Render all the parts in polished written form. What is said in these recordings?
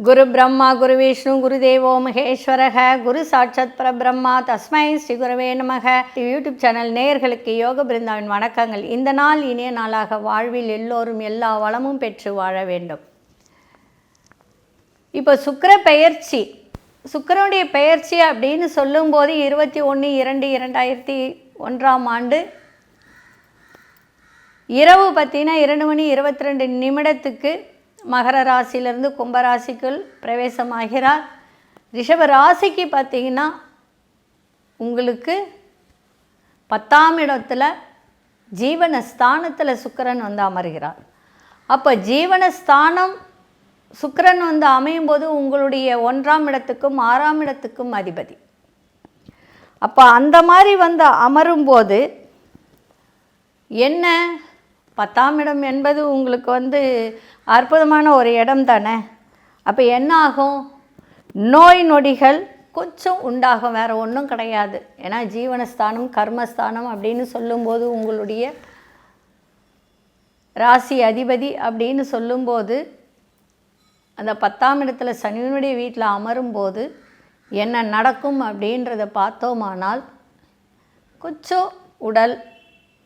குரு பிரம்மா குரு விஷ்ணு குரு தேவோ மகேஸ்வரக குரு சாட்சாத் பரபிரம்மா தஸ்மை ஸ்ரீ குருவே நமக. யூடியூப் சேனல் நேயர்களுக்கு யோக பிருந்தாவின் வணக்கங்கள். இந்த நாள் இனிய நாளாக வாழ்வில் எல்லோரும் எல்லா வளமும் பெற்று வாழ வேண்டும். இப்போ சுக்கிர பெயர்ச்சி, சுக்கிரனுடைய பெயர்ச்சி அப்படின்னு சொல்லும்போது 21/2/2001 இரவு பார்த்தீங்கன்னா 2:22 மகர ராசியிலிருந்து கும்பராசிக்குள் பிரவேசமாகிறார். ரிஷப ராசிக்கு பார்த்திங்கன்னா உங்களுக்கு 10ஆம் இடத்துல ஜீவனஸ்தானத்தில் சுக்கிரன் வந்து அமர்கிறார். அப்போ ஜீவனஸ்தானம் சுக்கிரன் வந்து அமையும் போது உங்களுடைய 1ஆம் இடத்துக்கும் 6ஆம் இடத்துக்கும் அதிபதி. அப்போ அந்த மாதிரி வந்து அமரும்போது என்ன, 10ஆம் இடம் என்பது உங்களுக்கு வந்து அற்புதமான ஒரு இடம் தானே. அப்போ என்ன ஆகும், நோய் நொடிகள் கொஞ்சம் உண்டாகும், வேறு ஒன்றும் கிடையாது. ஏன்னா ஜீவனஸ்தானம் கர்மஸ்தானம் அப்படின்னு சொல்லும்போது உங்களுடைய ராசி அதிபதி அப்படின்னு சொல்லும்போது அந்த 10ஆம் இடத்துல சனியினுடைய வீட்டில் அமரும்போது என்ன நடக்கும் அப்படின்றத பார்த்தோமானால் கொஞ்சம் உடல்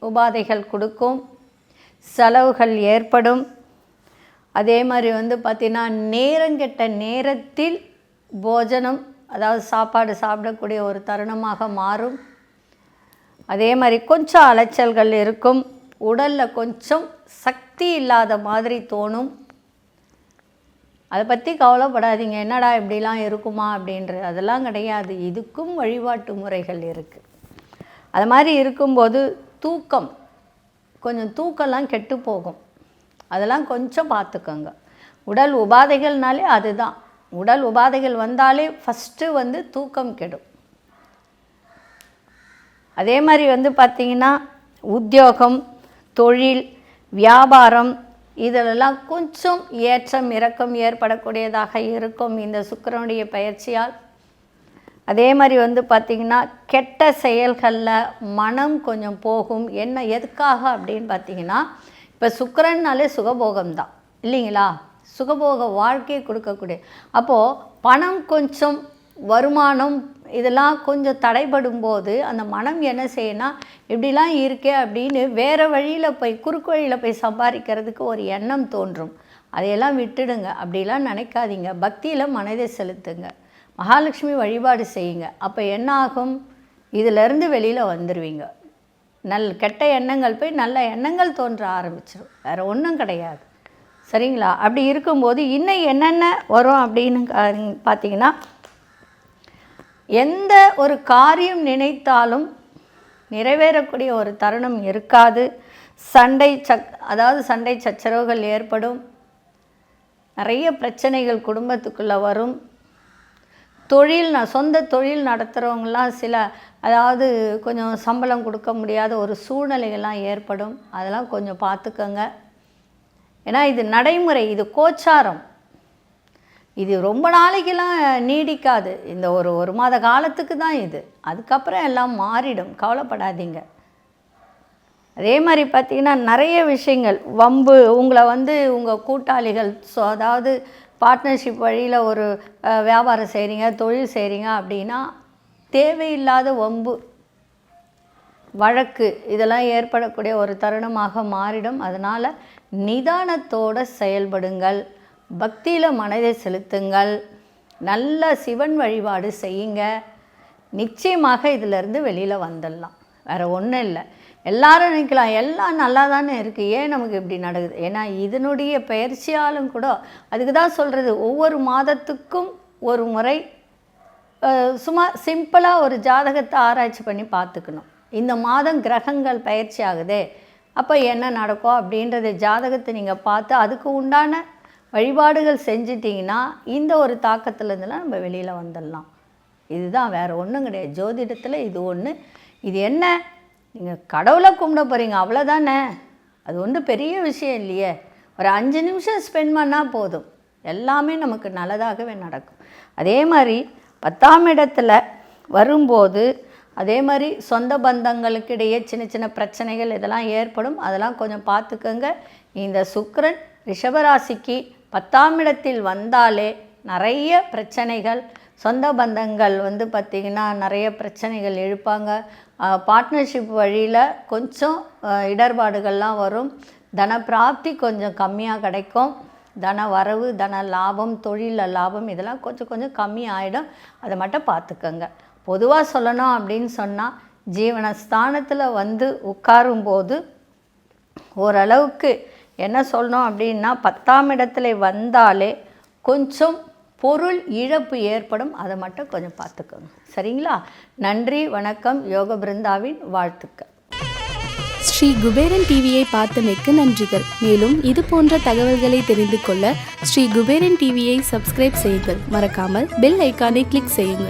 உபாதைகள் கொடுக்கும், செலவுகள் ஏற்படும். அதே மாதிரி வந்து பார்த்திங்கன்னா நேரங்கெட்ட நேரத்தில் போஜனம், அதாவது சாப்பாடு சாப்பிடக்கூடிய ஒரு தருணமாக மாறும். அதே மாதிரி கொஞ்சம் அலைச்சல்கள் இருக்கும், உடலில் கொஞ்சம் சக்தி இல்லாத மாதிரி தோணும். அதை பற்றி கவலைப்படாதீங்க, என்னடா இப்படிலாம் இருக்குமா அப்படின்றது, அதெல்லாம் கிடையாது. இதுக்கும் வழிபாட்டு முறைகள் இருக்குது. அது மாதிரி இருக்கும்போது தூக்கம், கொஞ்சம் தூக்கம்லாம் கெட்டு போகும், அதெல்லாம் கொஞ்சம் பார்த்துக்கோங்க. உடல் உபாதைகள்னாலே அதுதான், உடல் உபாதைகள் வந்தாலே ஃபஸ்ட்டு வந்து தூக்கம் கெடும். அதே மாதிரி வந்து பார்த்திங்கன்னா உத்தியோகம், தொழில், வியாபாரம் இதிலெல்லாம் கொஞ்சம் ஏற்றம் இறக்கம் ஏற்படக்கூடியதாக இருக்கும் இந்த சுக்கிரனுடைய பயிற்சியால். அதே மாதிரி வந்து பார்த்திங்கன்னா கெட்ட செயல்களில் மனம் கொஞ்சம் போகும். என்ன எதுக்காக அப்படின்னு பார்த்திங்கன்னா, இப்போ சுக்கிரன்னாலே சுகபோகம்தான் இல்லைங்களா, சுகபோக வாழ்க்கையை கொடுக்கக்கூடிய. அப்போது பணம் கொஞ்சம் வருமானம் இதெல்லாம் கொஞ்சம் தடைபடும் போது அந்த மனம் என்ன செய்யணும்னா, இப்படிலாம் இருக்கே அப்படின்னு வேறு வழியில் போய் குறுக்கு வழியில் போய் சம்பாதிக்கிறதுக்கு ஒரு எண்ணம் தோன்றும். அதையெல்லாம் விட்டுடுங்க, அப்படிலாம் நினைக்காதீங்க. பக்தியில் மனதை செலுத்துங்க, மகாலட்சுமி வழிபாடு செய்யுங்க. அப்போ என்ன ஆகும், இதிலேருந்து வெளியில் வந்துடுவீங்க. கெட்ட எண்ணங்கள் போய் நல்ல எண்ணங்கள் தோன்ற ஆரம்பிச்சிடும், வேறு ஒன்றும் கிடையாது. சரிங்களா? அப்படி இருக்கும்போது இன்னும் என்னென்ன வரும் அப்படின்னு பார்த்திங்கன்னா, எந்த ஒரு காரியம் நினைத்தாலும் நிறைவேறக்கூடிய ஒரு தருணம் இருக்காது. அதாவது சண்டை சச்சரவுகள் ஏற்படும், நிறைய பிரச்சனைகள் குடும்பத்துக்குள்ளே வரும். சொந்த தொழில் நடத்துகிறவங்களாம் அதாவது கொஞ்சம் சம்பளம் கொடுக்க முடியாத ஒரு சூழ்நிலைகள்லாம் ஏற்படும், அதெல்லாம் கொஞ்சம் பார்த்துக்கோங்க. ஏன்னா இது நடைமுறை, இது கோச்சாரம், இது ரொம்ப நாளைக்கெல்லாம் நீடிக்காது. இந்த ஒரு மாத காலத்துக்கு தான் இது, அதுக்கப்புறம் எல்லாம் மாறிடும், கவலைப்படாதீங்க. அதே மாதிரி பார்த்திங்கன்னா நிறைய விஷயங்கள் வம்பு, உங்களை வந்து உங்கள் கூட்டாளிகள் அதாவது பார்ட்னர்ஷிப் வழியில் ஒரு வியாபாரம் செய்கிறீங்க, தொழில் செய்கிறீங்க அப்படின்னா தேவையில்லாத வம்பு வழக்கு இதெல்லாம் ஏற்படக்கூடிய ஒரு தருணமாக மாறிடும். அதனால் நிதானத்தோடு செயல்படுங்கள், பக்தியில் மனதை செலுத்துங்கள், நல்ல சிவன் வழிபாடு செய்யுங்க. நிச்சயமாக இதிலேருந்து வெளியில் வந்துடலாம், வேறு ஒன்றும் இல்லை. எல்லாரும் நினைக்கலாம் எல்லாம் நல்லா தானே இருக்குது, ஏன் நமக்கு இப்படி நடக்குது. ஏன்னா இதனுடைய பயிற்சியாலும் கூட அதுக்கு தான் சொல்கிறது, ஒவ்வொரு மாதத்துக்கும் ஒரு முறை சும்மா சிம்பிளாக ஒரு ஜாதகத்தை ஆராய்ச்சி பண்ணி பார்த்துக்கணும். இந்த மாதம் கிரகங்கள் பயிற்சி ஆகுதே, அப்போ என்ன நடக்கும் அப்படின்றத ஜாதகத்தை நீங்கள் பார்த்து அதுக்கு உண்டான வழிபாடுகள் செஞ்சிட்டிங்கன்னா இந்த ஒரு தாக்கத்துலேருந்துலாம் நம்ம வெளியில் வந்துடலாம். இதுதான், வேறு ஒன்றும் கிடையாது. ஜோதிடத்தில் இது ஒன்று. இது என்ன, நீங்கள் கடவுளை கும்பிட போகிறீங்க அவ்வளோதானே, அது ஒன்றும் பெரிய விஷயம் இல்லையே. ஒரு 5 நிமிஷம் ஸ்பெண்ட் பண்ணால் போதும், எல்லாமே நமக்கு நல்லதாகவே நடக்கும். அதே மாதிரி 10ஆம் இடத்துல வரும்போது அதே மாதிரி சொந்த பந்தங்களுக்கு இடையே சின்ன சின்ன பிரச்சனைகள் இதெல்லாம் ஏற்படும், அதெல்லாம் கொஞ்சம் பார்த்துக்கோங்க. இந்த சுக்கிரன் ரிஷபராசிக்கு 10ஆம் இடத்தில் வந்தாலே நிறைய பிரச்சனைகள், சொந்த பந்தங்கள் பார்த்திங்கன்னா நிறைய பிரச்சனைகள் எழுப்பாங்க. பார்ட்னர்ஷிப் வழியில் கொஞ்சம் இடர்பாடுகள்லாம் வரும். தன பிராப்தி கொஞ்சம் கம்மியாக கிடைக்கும். தன வரவு, தன லாபம், தொழிலில் லாபம் இதெல்லாம் கொஞ்சம் கொஞ்சம் கம்மி ஆகிடும். அதை மட்டும் பார்த்துக்கோங்க. பொதுவாக சொல்லணும் அப்படின்னு சொன்னால், ஜீவனஸ்தானத்தில் உட்காரும்போது ஓரளவுக்கு என்ன சொல்லணும் அப்படின்னா, 10ஆம் இடத்துல வந்தாலே கொஞ்சம் பொருள் இழப்பு ஏற்படும். அதை மட்டும் கொஞ்சம் பார்த்துக்கோங்க. சரிங்களா? நன்றி, வணக்கம். யோக பிருந்தாவின் வாழ்த்துக்கள். ஸ்ரீ குபேரன் டிவியை பார்த்தமைக்கு நன்றிகள். மேலும் இது போன்ற தகவல்களை தெரிந்து கொள்ள ஸ்ரீ குபேரன் டிவியை சப்ஸ்கிரைப் செய்யுங்கள். மறக்காமல் பெல் ஐக்கானை கிளிக் செய்யுங்கள்.